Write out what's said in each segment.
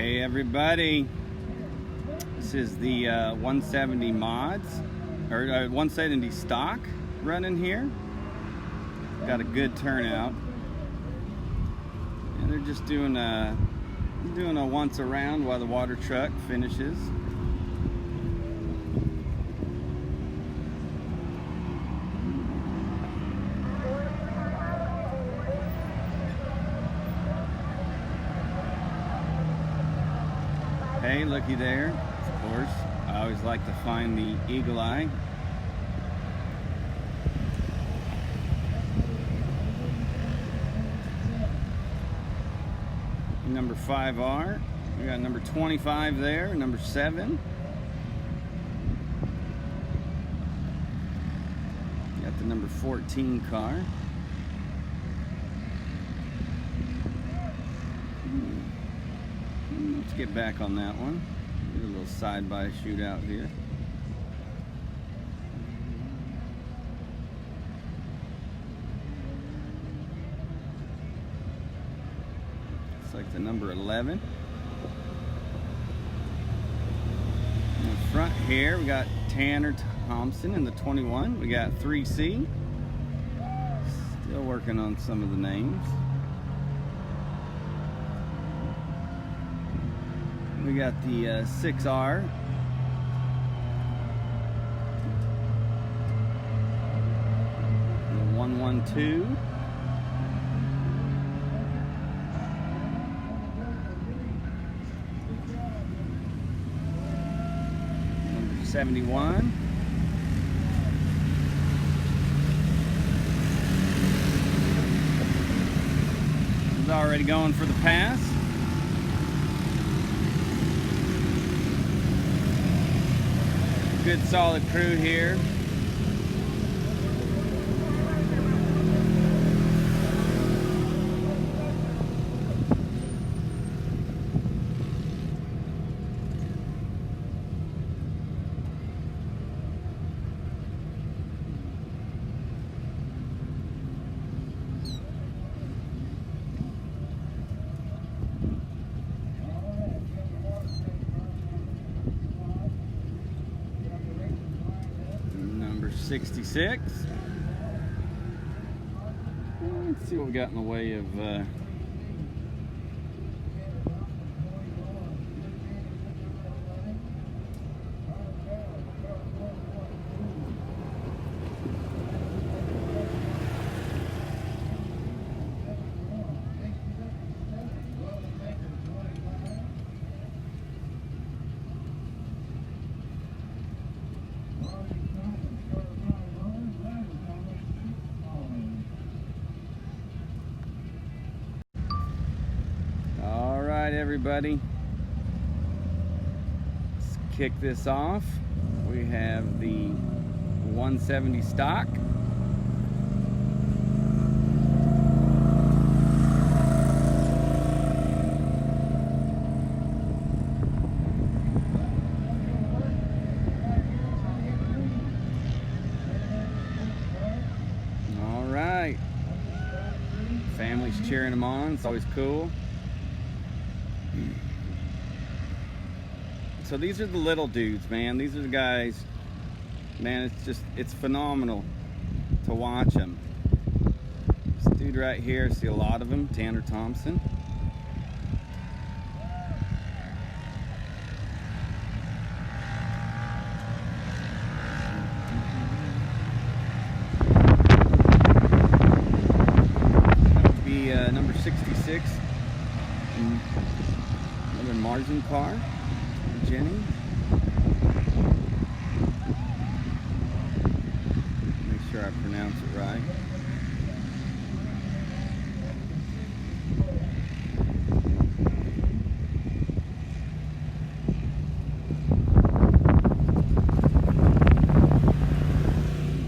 Hey everybody, this is the 170 mods, or 170 stock running here. Got a good turnout, and they're just doing a once around while the water truck finishes. Hey, looky there. Of course, I always like to find the eagle eye. Number 5R. We got number 25 there, number 7. Got the number 14 car. Let's get back on that one. Do a little side-by shootout here. It's like the number 11. In the front here, we got Tanner Thompson in the 21. We got 3C. Still working on some of the names. We got the 6R. The 112. Number 71. Is already going for the pass. Good solid crew here. Number 66. Let's see what we got in the way of everybody. Let's kick this off. We have the 170 stock. All right. Family's cheering them on. It's always cool. So these are the little dudes, man. These are the guys, man, it's phenomenal to watch them. This dude right here, I see a lot of them, Tanner Thompson. That would be number 66, another Margin car. Jenny. Make sure I pronounce it right.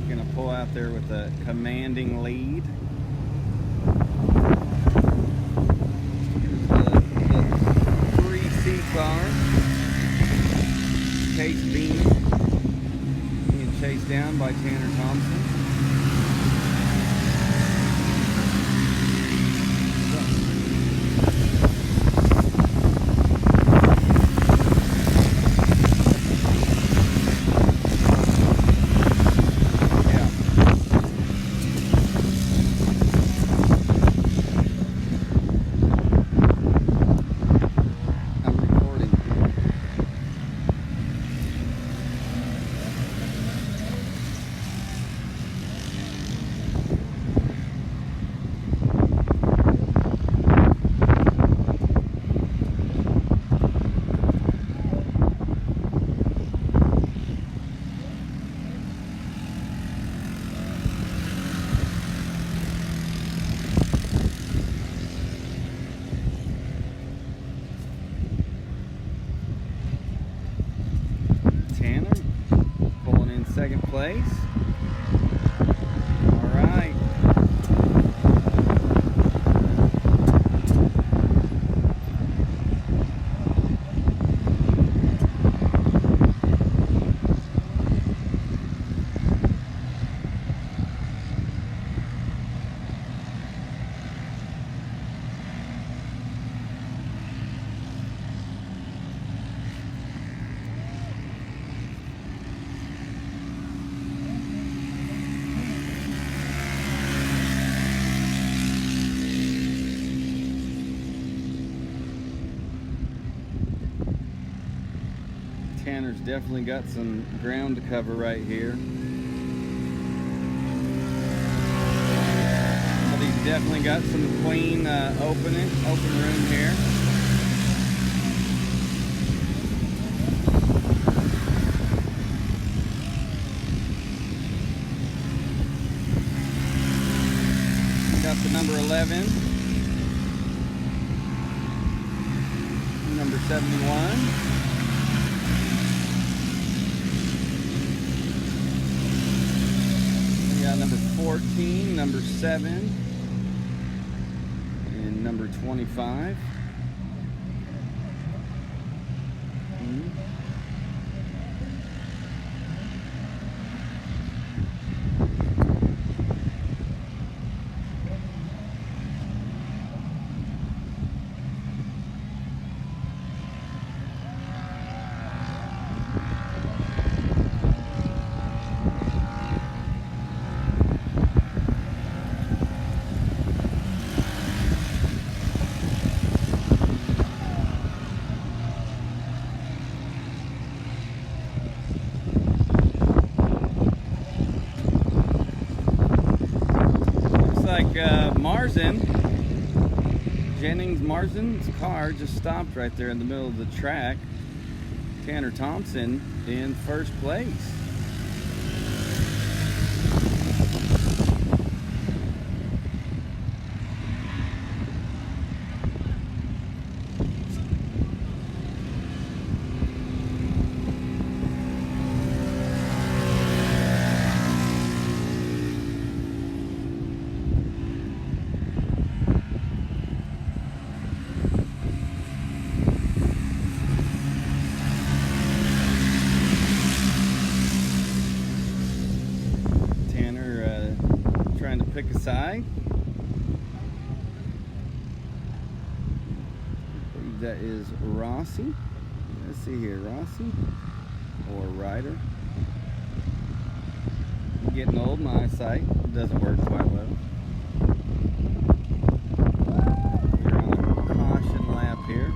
Gonna pull out there with a commanding lead. The 3C car. Chase Bean being chased down by Tanner Thompson. second place. All right. Tanner's definitely got some ground to cover right here. But he's definitely got some clean open room here. Got the number 11, number 71. Number 14, number 7, and number 25. Marsden's car just stopped right there in the middle of the track. Tanner Thompson in first place. Pick a side. I believe that is Rossi. Let's see here, Rossi or Ryder. I'm getting old, my eyesight doesn't work quite well. We're on a caution lap here.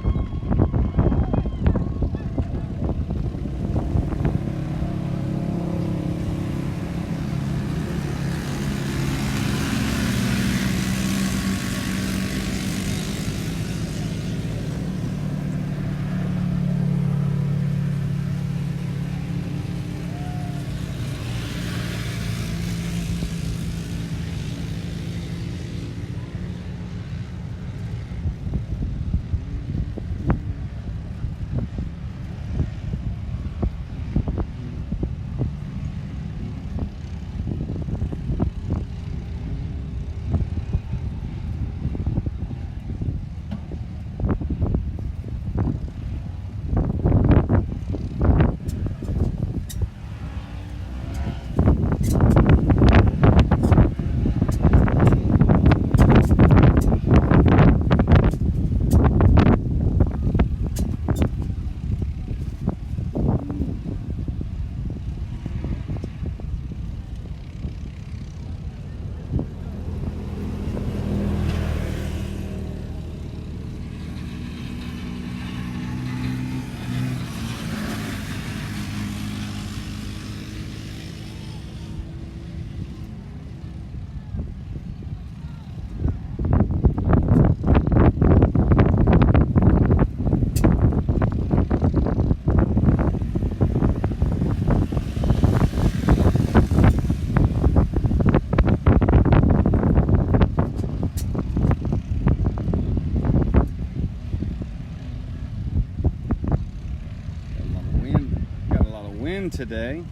Today.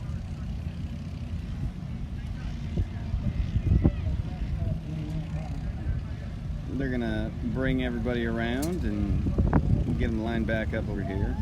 they're gonna bring everybody around and get them lined back up over here.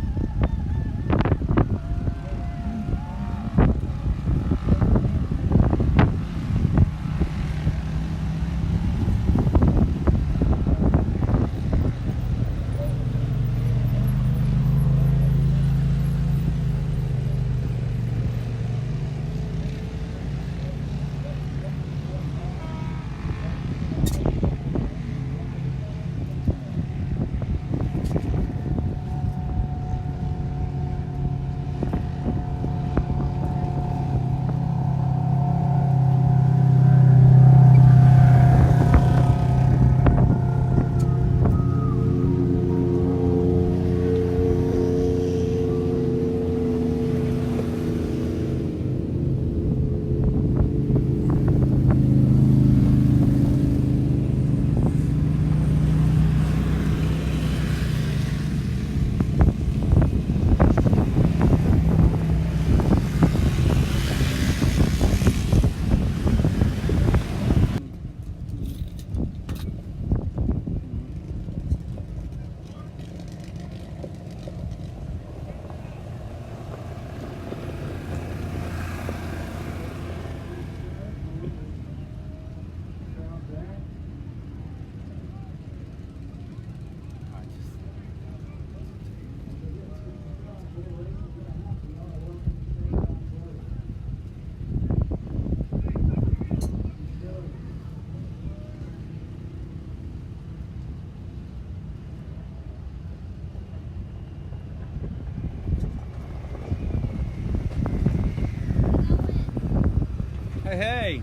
Hey, hey.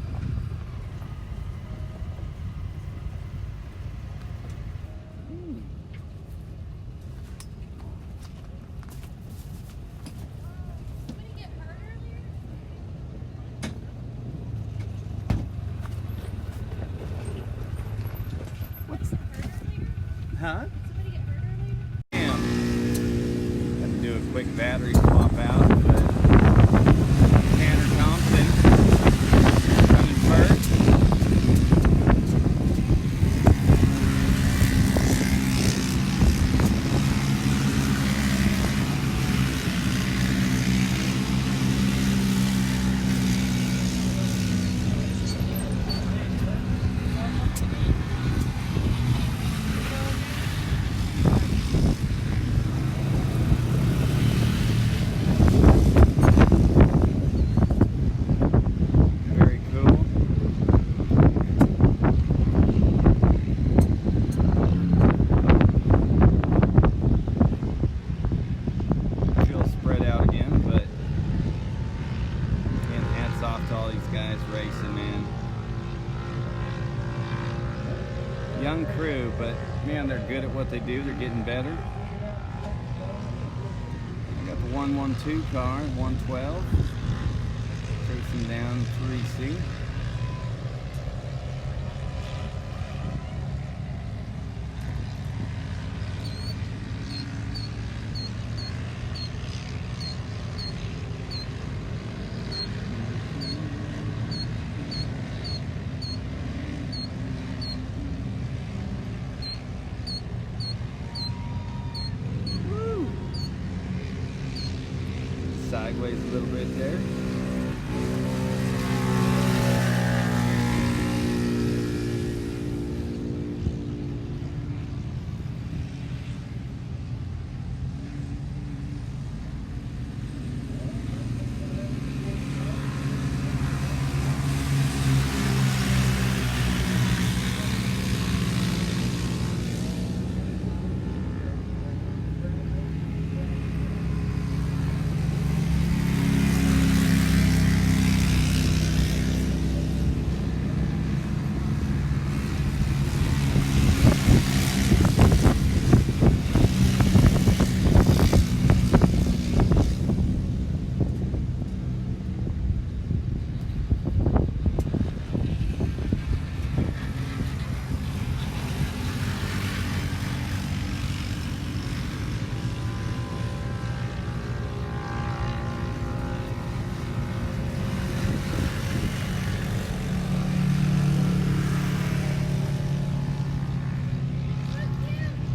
Somebody get hurt earlier? What's Hurt earlier? huh? Did somebody get hurt earlier? Damn. Had to do a quick battery swap out, but Tanner Thompson running first. Very cool. I feel spread out again, but again, hats off to all these guys racing, man. Young crew, but man, they're good at what they do. They're getting better. I got the 112 car, 112, chasing down 3C. Sideways a little bit there.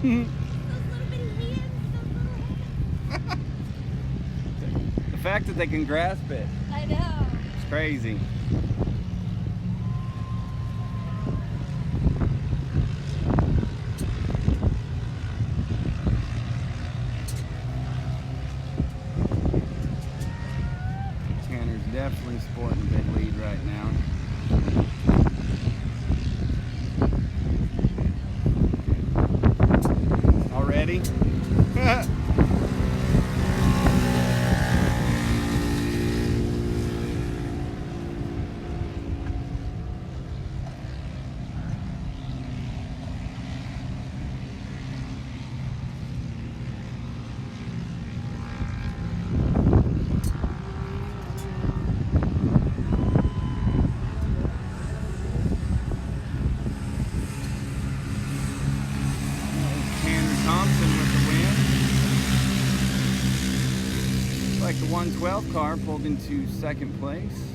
Those little bitty hands, those little The fact that they can grasp it, I know. it's crazy. Tanner's definitely sporting a big lead right now. Already? Thompson with the win. Looks like the 112 car pulled into second place.